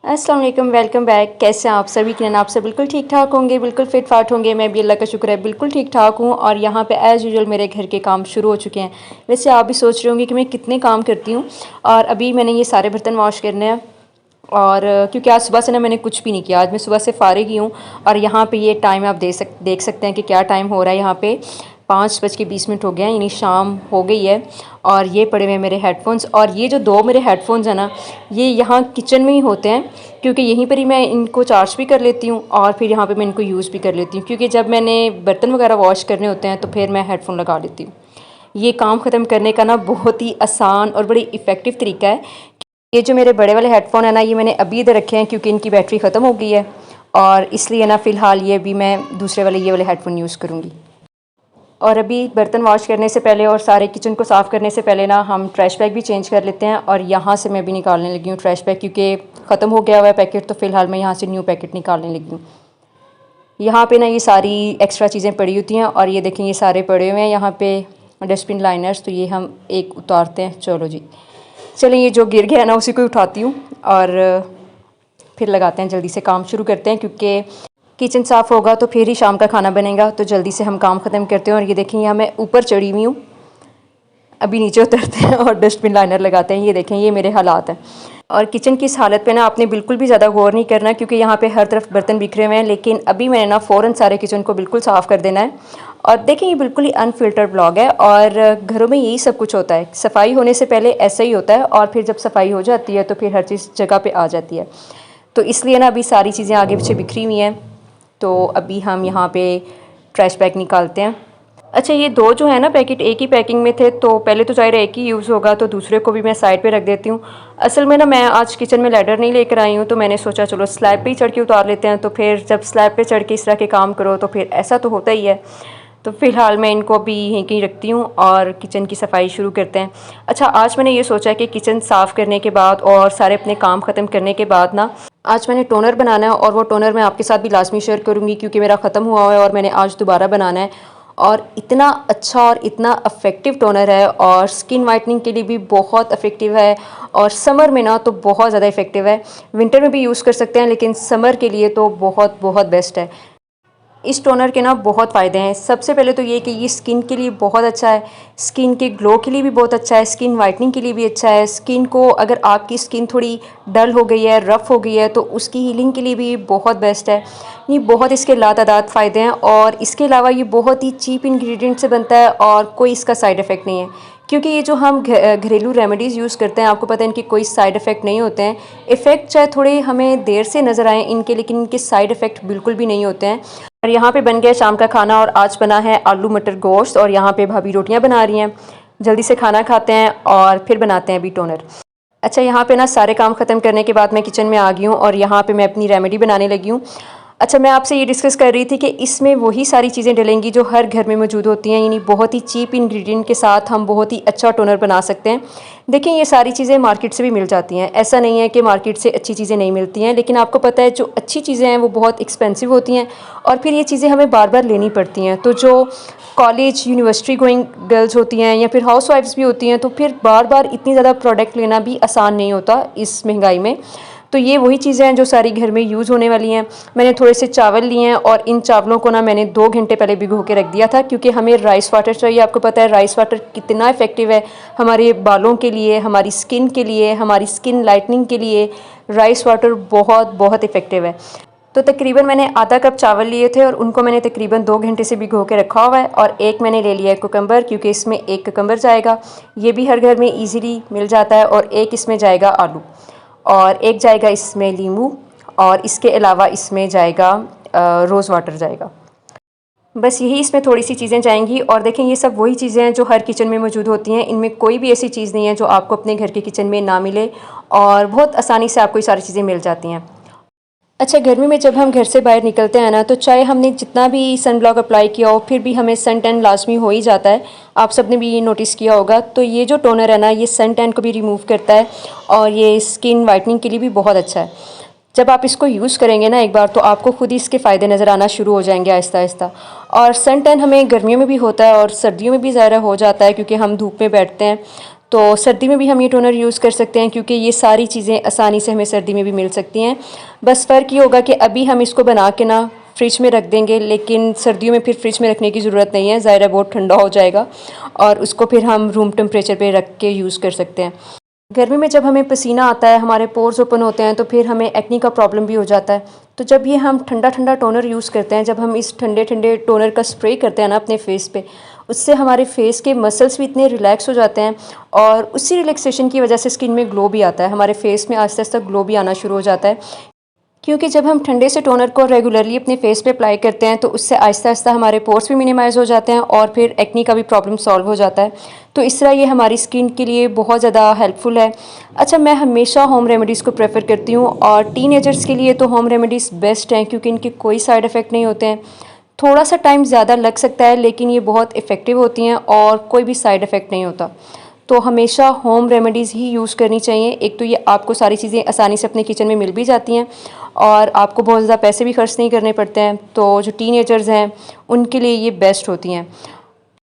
अस्सलाम वालेकुम, welcome back. कैसे हैं आप सभी? के आप सब बिल्कुल ठीक ठाक होंगे, बिल्कुल फिट फाट होंगे। मैं भी अल्लाह का शुक्र है बिल्कुल ठीक ठाक हूँ। और यहाँ पे एज़ यूजुअल मेरे घर के काम शुरू हो चुके हैं। वैसे आप भी सोच रहे होंगे कि मैं कितने काम करती हूँ। और अभी मैंने ये सारे बर्तन वॉश करने हैं। और क्योंकि आज सुबह से ना मैंने कुछ भी नहीं किया, आज मैं सुबह से फ़ारिग ही हूँ। और यहाँ पे ये टाइम आप देख सकते हैं कि क्या टाइम हो रहा है। यहाँ पे 5:20 हो गए हैं, यानी शाम हो गई है। और ये पड़े हुए हैं मेरे हेडफोन्स। और ये जो दो मेरे हेडफोन्स हैं ना, ये यहाँ किचन में ही होते हैं, क्योंकि यहीं पर ही मैं इनको चार्ज भी कर लेती हूँ और फिर यहाँ पे मैं इनको यूज़ भी कर लेती हूँ। क्योंकि जब मैंने बर्तन वगैरह वॉश करने होते हैं तो फिर मैं हेडफोन लगा लेती हूँ। ये काम ख़त्म करने का ना बहुत ही आसान और बड़ी इफ़ेक्टिव तरीका है। ये जो मेरे बड़े वाले हेडफ़ोन है ना, ये मैंने अभी इधर रखे हैं क्योंकि इनकी बैटरी ख़त्म हो गई है। और इसलिए ना फ़िलहाल ये अभी मैं दूसरे वाले ये वाले हेडफ़ोन यूज़ करूँगी। और अभी बर्तन वॉश करने से पहले और सारे किचन को साफ़ करने से पहले ना हम ट्रैश बैग भी चेंज कर लेते हैं। और यहाँ से मैं भी निकालने लगी हूँ ट्रैश बैग, क्योंकि ख़त्म हो गया हुआ है पैकेट। तो फ़िलहाल मैं यहाँ से न्यू पैकेट निकालने लगी हूँ। यहाँ पे ना ये सारी एक्स्ट्रा चीज़ें पड़ी होती हैं। और ये देखें, ये सारे पड़े हुए हैं यहाँ पे डस्टबिन लाइनर्स। तो ये हम एक उतारते हैं। चलो जी, चलें, ये जो गिर गया है ना उसी को उठाती हूँ और फिर लगाते हैं, जल्दी से काम शुरू करते हैं। क्योंकि किचन साफ़ होगा तो फिर ही शाम का खाना बनेगा। तो जल्दी से हम काम ख़त्म करते हैं। और ये देखें, यहाँ मैं ऊपर चढ़ी हुई हूँ, अभी नीचे उतरते हैं और डस्टबिन लाइनर लगाते हैं। ये देखें, ये मेरे हालात हैं। और किचन की इस हालत पे ना आपने बिल्कुल भी ज़्यादा गौर नहीं करना, क्योंकि यहाँ पे हर तरफ बर्तन बिखरे हुए हैं। लेकिन अभी मैंने ना फ़ौरन सारे किचन को बिल्कुल साफ़ कर देना है। और देखें, ये बिल्कुल ही अनफिल्टर्ड ब्लॉग है। और घरों में यही सब कुछ होता है, सफाई होने से पहले ऐसा ही होता है। और फिर जब सफाई हो जाती है तो फिर हर चीज़ जगह पर आ जाती है। तो इसलिए ना अभी सारी चीज़ें आगे पीछे बिखरी हुई हैं। तो अभी हम यहाँ पे ट्रैश बैग निकालते हैं। अच्छा, ये दो जो है ना पैकेट एक ही पैकिंग में थे, तो पहले तो ज़ाहिर एक ही यूज़ होगा, तो दूसरे को भी मैं साइड पे रख देती हूँ। असल में ना मैं आज किचन में लैडर नहीं लेकर आई हूँ, तो मैंने सोचा चलो स्लैब पे ही चढ़ के उतार लेते हैं। तो फिर जब स्लैब पे चढ़ के इस तरह के काम करो तो फिर ऐसा तो होता ही है। तो फ़िलहाल मैं इनको अभी यहीं कहीं रखती हूँ और किचन की सफाई शुरू करते हैं। अच्छा, आज मैंने ये सोचा कि किचन साफ़ करने के बाद और सारे अपने काम ख़त्म करने के बाद ना, आज मैंने टोनर बनाना है। और वो टोनर मैं आपके साथ भी लाजमी शेयर करूँगी, क्योंकि मेरा ख़त्म हुआ है और मैंने आज दोबारा बनाना है। और इतना अच्छा और इतना इफ़ेक्टिव टोनर है, और स्किन वाइटनिंग के लिए भी बहुत इफ़ेक्टिव है। और समर में ना तो बहुत ज़्यादा इफ़ेक्टिव है। विंटर में भी यूज़ कर सकते हैं, लेकिन समर के लिए तो बहुत बहुत बेस्ट है। इस टोनर के ना बहुत फ़ायदे हैं। सबसे पहले तो ये कि ये स्किन के लिए बहुत अच्छा है, स्किन के ग्लो के लिए भी बहुत अच्छा है, स्किन वाइटनिंग के लिए भी अच्छा है। स्किन को, अगर आपकी स्किन थोड़ी डल हो गई है, रफ़ हो गई है, तो उसकी हीलिंग के लिए भी बहुत बेस्ट है। ये बहुत इसके लातादाद फ़ायदे हैं। और इसके अलावा ये बहुत ही चीप इंग्रेडिएंट से बनता है और कोई इसका साइड इफ़ेक्ट नहीं है। क्योंकि ये जो हम घरेलू रेमेडीज़ यूज़ करते हैं, आपको पता है इनके कोई साइड इफ़ेक्ट नहीं होते हैं। इफ़ेक्ट चाहे थोड़े हमें देर से नज़र आएँ इनके, लेकिन इनके साइड इफ़ेक्ट बिल्कुल भी नहीं होते हैं। और यहाँ पे बन गया शाम का खाना, और आज बना है आलू मटर गोश्त। और यहाँ पे भाभी रोटियाँ बना रही हैं। जल्दी से खाना खाते हैं और फिर बनाते हैं अभी टोनर। अच्छा, यहाँ पे ना सारे काम ख़त्म करने के बाद मैं किचन में आ गई हूँ और यहाँ पे मैं अपनी रेमेडी बनाने लगी हूँ। अच्छा, मैं आपसे ये डिस्कस कर रही थी कि इसमें वही सारी चीज़ें डलेंगी जो हर घर में मौजूद होती हैं, यानी बहुत ही चीप इंग्रेडिएंट के साथ हम बहुत ही अच्छा टोनर बना सकते हैं। देखिए, ये सारी चीज़ें मार्केट से भी मिल जाती हैं, ऐसा नहीं है कि मार्केट से अच्छी चीज़ें नहीं मिलती हैं। लेकिन आपको पता है जो अच्छी चीज़ें हैं वो बहुत एक्सपेंसिव होती हैं, और फिर ये चीज़ें हमें बार बार लेनी पड़ती हैं। तो जो कॉलेज यूनिवर्सिटी गोइंग गर्ल्स होती हैं या फिर हाउस वाइफ्स भी होती हैं, तो फिर बार बार इतनी ज़्यादा प्रोडक्ट लेना भी आसान नहीं होता इस महंगाई में। तो ये वही चीज़ें हैं जो सारी घर में यूज़ होने वाली हैं। मैंने थोड़े से चावल लिए हैं, और इन चावलों को ना मैंने 2 घंटे पहले भिगो के रख दिया था, क्योंकि हमें राइस वाटर चाहिए। आपको पता है राइस वाटर कितना इफ़ेक्टिव है हमारे बालों के लिए, हमारी स्किन के लिए, हमारी स्किन लाइटनिंग के लिए। राइस वाटर बहुत बहुत इफ़ेक्टिव है। तो तकरीबन मैंने आधा कप चावल लिए थे, और उनको मैंने तकरीबन 2 घंटे से भिगो के रखा हुआ है। और एक मैंने ले लिया है कुकम्बर, क्योंकि इसमें एक कुकम्बर जाएगा, ये भी हर घर में इजीली मिल जाता है। और एक इसमें जाएगा आलू, और एक जाएगा इसमें नींबू, और इसके अलावा इसमें जाएगा रोज़ वाटर जाएगा। बस यही इसमें थोड़ी सी चीज़ें जाएंगी। और देखें, ये सब वही चीज़ें हैं जो हर किचन में मौजूद होती हैं। इनमें कोई भी ऐसी चीज़ नहीं है जो आपको अपने घर के किचन में ना मिले, और बहुत आसानी से आपको ये सारी चीज़ें मिल जाती हैं। अच्छा, गर्मी में जब हम घर से बाहर निकलते हैं ना, तो चाहे हमने जितना भी सन ब्लॉक अप्लाई किया हो, फिर भी हमें सन टैन लाजमी हो ही जाता है। आप सब ने भी ये नोटिस किया होगा। तो ये जो टोनर है ना, ये सन टैन को भी रिमूव करता है, और ये स्किन वाइटनिंग के लिए भी बहुत अच्छा है। जब आप इसको यूज़ करेंगे ना एक बार, तो आपको खुद ही इसके फ़ायदे नज़र आना शुरू हो जाएंगे आहिस्ता आहिस्ता। और सन टैन हमें गर्मियों में भी होता है और सर्दियों में भी ज़्यादा हो जाता है, क्योंकि हम धूप में बैठते हैं। तो सर्दी में भी हम ये टोनर यूज़ कर सकते हैं क्योंकि ये सारी चीज़ें आसानी से हमें सर्दी में भी मिल सकती हैं। बस फ़र्क ये होगा कि अभी हम इसको बना के ना फ्रिज में रख देंगे, लेकिन सर्दियों में फिर फ्रिज में रखने की ज़रूरत नहीं है, ज़ाहिर है बहुत ठंडा हो जाएगा और उसको फिर हम रूम टेम्परेचर पे रख के यूज़ कर सकते हैं। गर्मी में जब हमें पसीना आता है, हमारे पोर्स ओपन होते हैं, तो फिर हमें एक्नी का प्रॉब्लम भी हो जाता है। तो जब ये हम ठंडा ठंडा टोनर यूज़ करते हैं, जब हम इस ठंडे ठंडे टोनर का स्प्रे करते हैं ना अपने फेस पे, उससे हमारे फेस के मसल्स भी इतने रिलैक्स हो जाते हैं और उसी रिलैक्सेशन की वजह से स्किन में ग्लो भी आता है, हमारे फेस में आहिस्ता आहिस्ता ग्लो भी आना शुरू हो जाता है। क्योंकि जब हम ठंडे से टोनर को रेगुलरली अपने फेस पे अप्लाई करते हैं तो उससे आहिस्ता आहिस्ता हमारे पोर्स भी मिनिमाइज़ हो जाते हैं और फिर एक्नी का भी प्रॉब्लम सॉल्व हो जाता है। तो इस तरह ये हमारी स्किन के लिए बहुत ज़्यादा हेल्पफुल है। अच्छा, मैं हमेशा होम रेमेडीज़ को प्रेफर करती हूँ और टीनेजर्स के लिए तो होम रेमेडीज़ बेस्ट हैं क्योंकि इनके कोई साइड इफ़ेक्ट नहीं होते हैं। थोड़ा सा टाइम ज़्यादा लग सकता है लेकिन ये बहुत इफ़ेक्टिव होती हैं और कोई भी साइड इफ़ेक्ट नहीं होता। तो हमेशा होम रेमेडीज़ ही यूज़ करनी चाहिए। एक तो ये आपको सारी चीज़ें आसानी से अपने किचन में मिल भी जाती हैं और आपको बहुत ज़्यादा पैसे भी खर्च नहीं करने पड़ते हैं। तो जो टीनेजर्स हैं उनके लिए ये बेस्ट होती हैं।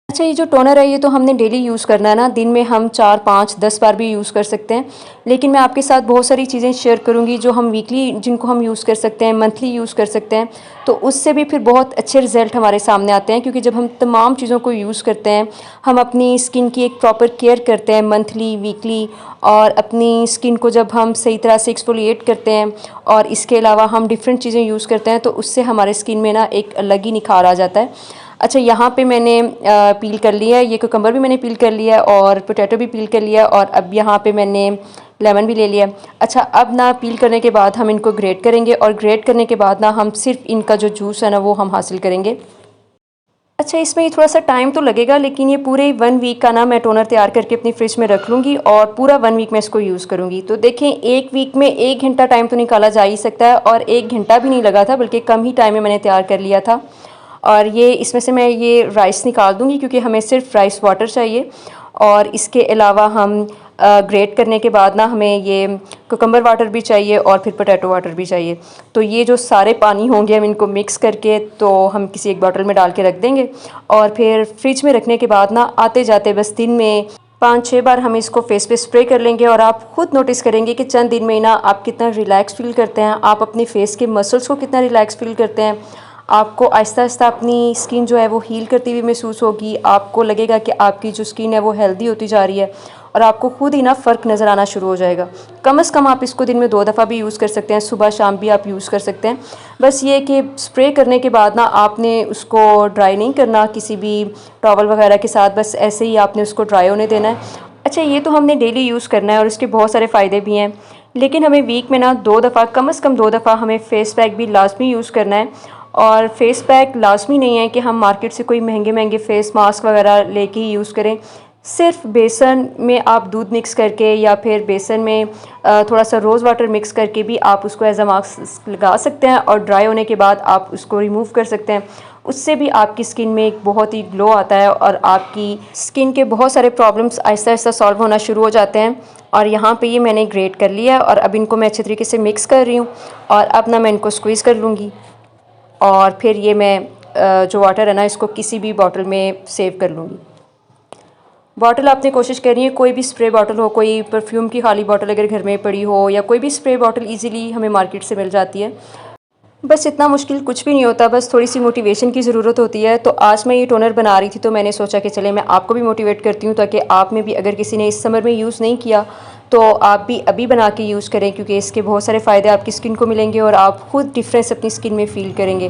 अच्छा, ये जो टोनर है ये तो हमने डेली यूज़ करना है ना, दिन में हम 4, 5, 10 बार भी यूज़ कर सकते हैं। लेकिन मैं आपके साथ बहुत सारी चीज़ें शेयर करूँगी जो हम वीकली जिनको हम यूज़ कर सकते हैं, मंथली यूज़ कर सकते हैं। तो उससे भी फिर बहुत अच्छे रिज़ल्ट हमारे सामने आते हैं क्योंकि जब हम तमाम चीज़ों को यूज़ करते हैं, हम अपनी स्किन की एक प्रॉपर केयर करते हैं मंथली, वीकली, और अपनी स्किन को जब हम सही तरह से एक्सफोलिएट करते हैं और इसके अलावा हम डिफरेंट चीज़ें यूज़ करते हैं तो उससे हमारे स्किन में ना एक अलग ही निखार आ जाता है। अच्छा, यहाँ पे मैंने पील कर लिया है, ये कुकम्बर भी मैंने पील कर लिया है और पोटैटो भी पील कर लिया है और अब यहाँ पे मैंने लेमन भी ले लिया है। अच्छा, अब ना पील करने के बाद हम इनको ग्रेट करेंगे और ग्रेट करने के बाद ना हम सिर्फ इनका जो जूस है ना वो हम हासिल करेंगे। अच्छा, इसमें ये थोड़ा सा टाइम तो लगेगा लेकिन ये पूरे 1 वीक का ना मैं टोनर तैयार करके अपनी फ्रिज में रख लूँगी और पूरा 1 वीक मैं इसको यूज़ करूँगी। तो देखें, 1 वीक में 1 घंटा टाइम तो निकाला जा ही सकता है और 1 घंटा भी नहीं लगा था, बल्कि कम ही टाइम में मैंने तैयार कर लिया था। और ये इसमें से मैं ये राइस निकाल दूँगी क्योंकि हमें सिर्फ राइस वाटर चाहिए और इसके अलावा हम ग्रेट करने के बाद ना हमें ये कुकम्बर वाटर भी चाहिए और फिर पोटैटो वाटर भी चाहिए। तो ये जो सारे पानी होंगे हम इनको मिक्स करके तो हम किसी एक बॉटल में डाल के रख देंगे और फिर फ्रिज में रखने के बाद ना आते जाते बस दिन में 5-6 बार हम इसको फेस पे स्प्रे कर लेंगे और आप खुद नोटिस करेंगे कि चंद दिन में ना आप कितना रिलैक्स फील करते हैं, आप अपने फेस के मसल्स को कितना रिलैक्स फील करते हैं। आपको आहिस्ता आहिस्ता अपनी स्किन जो है वो हील करती हुई महसूस होगी। आपको लगेगा कि आपकी जो स्किन है वो हेल्दी होती जा रही है और आपको खुद ही ना फ़र्क नज़र आना शुरू हो जाएगा। कम से कम आप इसको दिन में 2 दफ़ा भी यूज़ कर सकते हैं, सुबह शाम भी आप यूज़ कर सकते हैं। बस ये कि स्प्रे करने के बाद ना आपने उसको ड्राई नहीं करना किसी भी टॉवल वगैरह के साथ, बस ऐसे ही आपने उसको ड्राई होने देना है। अच्छा, ये तो हमने डेली यूज़ करना है और इसके बहुत सारे फ़ायदे भी हैं, लेकिन हमें वीक में ना 2 दफ़ा, कम से कम 2 दफ़ा हमें फ़ेस पैक भी लाज़मी यूज़ करना है। और फ़ेस पैक लाज़मी नहीं है कि हम मार्केट से कोई महंगे महंगे फ़ेस मास्क वगैरह लेके ही यूज़ करें। सिर्फ बेसन में आप दूध मिक्स करके या फिर बेसन में थोड़ा सा रोज़ वाटर मिक्स करके भी आप उसको एज अ मास्क लगा सकते हैं और ड्राई होने के बाद आप उसको रिमूव कर सकते हैं। उससे भी आपकी स्किन में एक बहुत ही ग्लो आता है और आपकी स्किन के बहुत सारे प्रॉब्लम्स आहिस्ता आहिस्ता सॉल्व होना शुरू हो जाते हैं। और यहाँ पे ये मैंने ग्रेट कर लिया और अब इनको मैं अच्छे तरीके से मिक्स कर रही हूँ और अब ना मैं इनको स्क्वीज़ कर लूँगी और फिर ये मैं जो वाटर है ना इसको किसी भी बॉटल में सेव कर लूँगी। बॉटल आपने कोशिश करनी है कोई भी स्प्रे बॉटल हो, कोई परफ्यूम की खाली बॉटल अगर घर में पड़ी हो या कोई भी स्प्रे बॉटल इजीली हमें मार्केट से मिल जाती है। बस इतना मुश्किल कुछ भी नहीं होता, बस थोड़ी सी मोटिवेशन की ज़रूरत होती है। तो आज मैं ये टोनर बना रही थी तो मैंने सोचा कि चले मैं आपको भी मोटिवेट करती हूँ ताकि आप में भी, अगर किसी ने इस समर में यूज़ नहीं किया तो आप भी अभी बना के यूज़ करें क्योंकि इसके बहुत सारे फ़ायदे आपकी स्किन को मिलेंगे और आप खुद डिफरेंस अपनी स्किन में फ़ील करेंगे।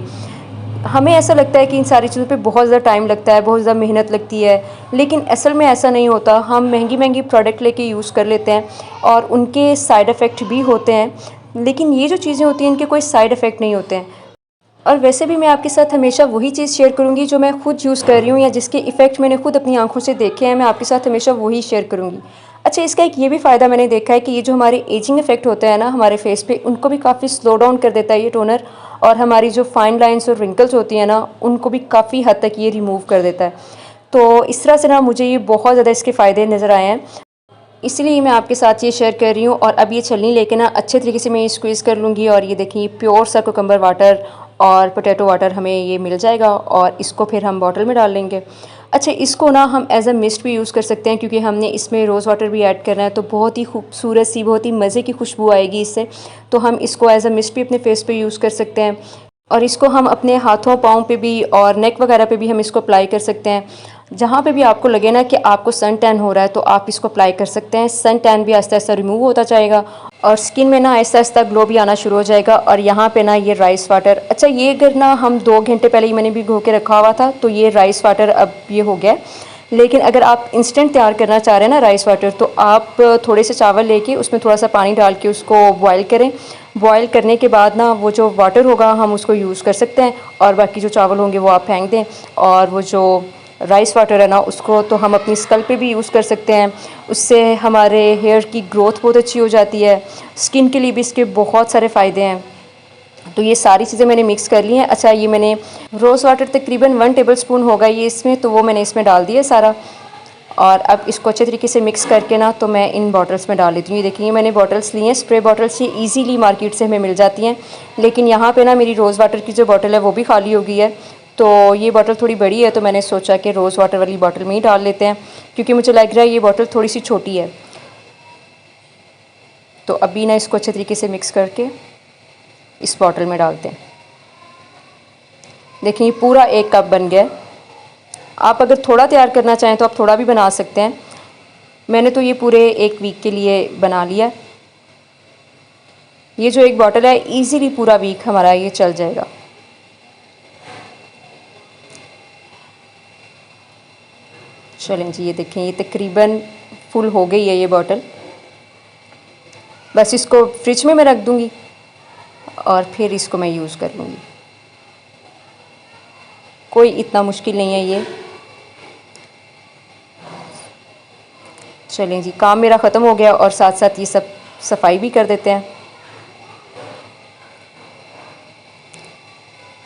हमें ऐसा लगता है कि इन सारी चीज़ों पे बहुत ज़्यादा टाइम लगता है, बहुत ज़्यादा मेहनत लगती है, लेकिन असल में ऐसा नहीं होता। हम महंगी महंगी प्रोडक्ट लेके यूज़ कर लेते हैं और उनके साइड इफ़ेक्ट भी होते हैं, लेकिन ये जो चीज़ें होती हैं इनके कोई साइड इफ़ेक्ट नहीं होते हैं। और वैसे भी मैं आपके साथ हमेशा वही चीज़ शेयर करूँगी जो मैं खुद यूज़ कर रही हूँ या जिसके इफ़ेक्ट मैंने खुद अपनी आंखों से देखे हैं, मैं आपके साथ हमेशा वही शेयर करूँगी। अच्छा, इसका एक ये भी फ़ायदा मैंने देखा है कि ये जो हमारे एजिंग इफ़ेक्ट होते हैं ना हमारे फेस पे, उनको भी काफ़ी स्लो डाउन कर देता है ये टोनर और हमारी जो फाइन लाइंस और रिंकल्स होती हैं ना उनको भी काफ़ी हद तक ये रिमूव कर देता है। तो इस तरह से ना मुझे ये बहुत ज़्यादा इसके फ़ायदे नज़र आए हैं, इसलिए मैं आपके साथ ये शेयर कर रही हूँ। और अब ये छलनी लेके ना अच्छे तरीके से मैं ये स्क्वीज़ कर लूँगी और ये देखिए प्योर सा कुकम्बर वाटर और पोटैटो वाटर हमें ये मिल जाएगा और इसको फिर हम बॉटल में डाल लेंगे। अच्छा, इसको ना हम एज़ अ मिस्ट भी यूज़ कर सकते हैं, क्योंकि हमने इसमें रोज़ वाटर भी ऐड करना है, तो बहुत ही खूबसूरत सी, बहुत ही मज़े की खुशबू आएगी इससे। तो हम इसको एज़ अ मिस्ट भी अपने फेस पे यूज़ कर सकते हैं, और इसको हम अपने हाथों पाँव पे भी और नेक वगैरह पे भी हम इसको अप्लाई कर सकते हैं। जहाँ पे भी आपको लगे ना कि आपको सन टैन हो रहा है, तो आप इसको अप्लाई कर सकते हैं। सन टैन भी आहिस्ता आहिस्ता रिमूव होता जाएगा और स्किन में ना आहिस्ता आहिस्ता ग्लो भी आना शुरू हो जाएगा। और यहाँ पे ना ये राइस वाटर, अच्छा ये अगर ना हम 2 घंटे पहले ही मैंने भिगो के रखा हुआ था, तो ये राइस वाटर अब ये हो गया। लेकिन अगर आप इंस्टेंट तैयार करना चाह रहे हैं ना राइस वाटर, तो आप थोड़े से चावल लेके उसमें थोड़ा सा पानी डाल के उसको बॉयल करें। बॉयल करने के बाद ना वो जो वाटर होगा हम उसको यूज़ कर सकते हैं, और बाकी जो चावल होंगे वो आप फेंक दें। और वो जो राइस वाटर है ना, उसको तो हम अपनी स्कल पे भी यूज़ कर सकते हैं। उससे हमारे हेयर की ग्रोथ बहुत अच्छी हो जाती है। स्किन के लिए भी इसके बहुत सारे फ़ायदे हैं। तो ये सारी चीज़ें मैंने मिक्स कर ली हैं। अच्छा, ये मैंने रोज़ वाटर तकरीबन 1 टेबलस्पून होगा ये इसमें, तो वो मैंने इसमें डाल दिया सारा। और अब इसको अच्छे तरीके से मिक्स करके ना, तो मैं इन बॉटल्स में डाल लेती हूँ। ये देखिए मैंने बॉटल्स ली हैं, स्प्रे बॉटल्स, ये इजीली मार्केट से हमें मिल जाती हैं। लेकिन यहाँ पे ना मेरी रोज़ वाटर की जो बॉटल है वो भी खाली हो गई है, तो ये बॉटल थोड़ी बड़ी है, तो मैंने सोचा कि रोज़ वाटर वाली बॉटल में ही डाल लेते हैं, क्योंकि मुझे लग रहा है ये बॉटल थोड़ी सी छोटी है। तो अभी ना इसको अच्छे तरीके से मिक्स करके इस बॉटल में डालते हैं। देखिए पूरा 1 कप बन गया। आप अगर थोड़ा तैयार करना चाहें तो आप थोड़ा भी बना सकते हैं। मैंने तो ये पूरे 1 वीक के लिए बना लिया। ये जो 1 बॉटल है इजीली पूरा वीक हमारा ये चल जाएगा। चलें जी, ये देखें ये तकरीबन फुल हो गई है ये बॉटल। बस इसको फ्रिज में मैं रख दूँगी और फिर इसको मैं यूज़ कर लूँगी। कोई इतना मुश्किल नहीं है ये। चलें जी, काम मेरा ख़त्म हो गया और साथ साथ ये सब सफाई भी कर देते हैं।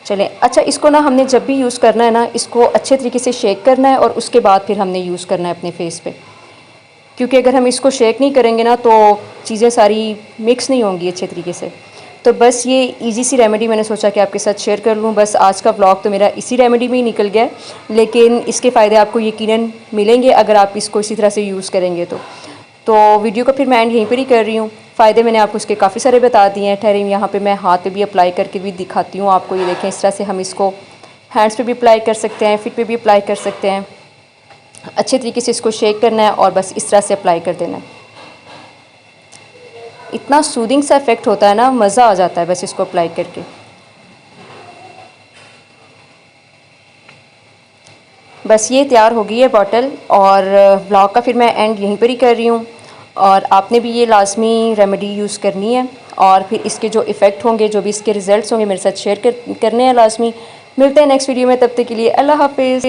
चलें, अच्छा इसको ना हमने जब भी यूज़ करना है ना, इसको अच्छे तरीके से शेक करना है और उसके बाद फिर हमने यूज़ करना है अपने फेस पे, क्योंकि अगर हम इसको शेक नहीं करेंगे ना तो चीज़ें सारी मिक्स नहीं होंगी अच्छे तरीके से। तो बस ये इजी सी रेमेडी मैंने सोचा कि आपके साथ शेयर कर लूँ। बस आज का व्लॉग तो मेरा इसी रेमेडी में ही निकल गया, लेकिन इसके फ़ायदे आपको यकीनन मिलेंगे अगर आप इसको इसी तरह से यूज़ करेंगे तो वीडियो को फिर मैं एंड यहीं पर ही कर रही हूँ। फ़ायदे मैंने आपको उसके काफ़ी सारे बता दिए हैं। ठहरे यहाँ पे मैं हाथ पे भी अप्लाई करके भी दिखाती हूँ आपको। ये देखें इस तरह से हम इसको हैंड्स पे भी अप्लाई कर सकते हैं, फिट पे भी अप्लाई कर सकते हैं। अच्छे तरीके से इसको शेक करना है और बस इस तरह से अप्लाई कर देना है। इतना सूदिंग सा इफ़ेक्ट होता है ना, मज़ा आ जाता है बस इसको अप्लाई करके। बस ये तैयार हो गई है बॉटल, और व्लॉग का फिर मैं एंड यहीं पर ही कर रही हूँ। और आपने भी ये लाजमी रेमेडी यूज़ करनी है, और फिर इसके जो इफ़ेक्ट होंगे, जो भी इसके रिज़ल्ट्स होंगे मेरे साथ शेयर करने हैं लाजमी। मिलते हैं नेक्स्ट वीडियो में, तब तक के लिए अल्लाह हाफ़िज़।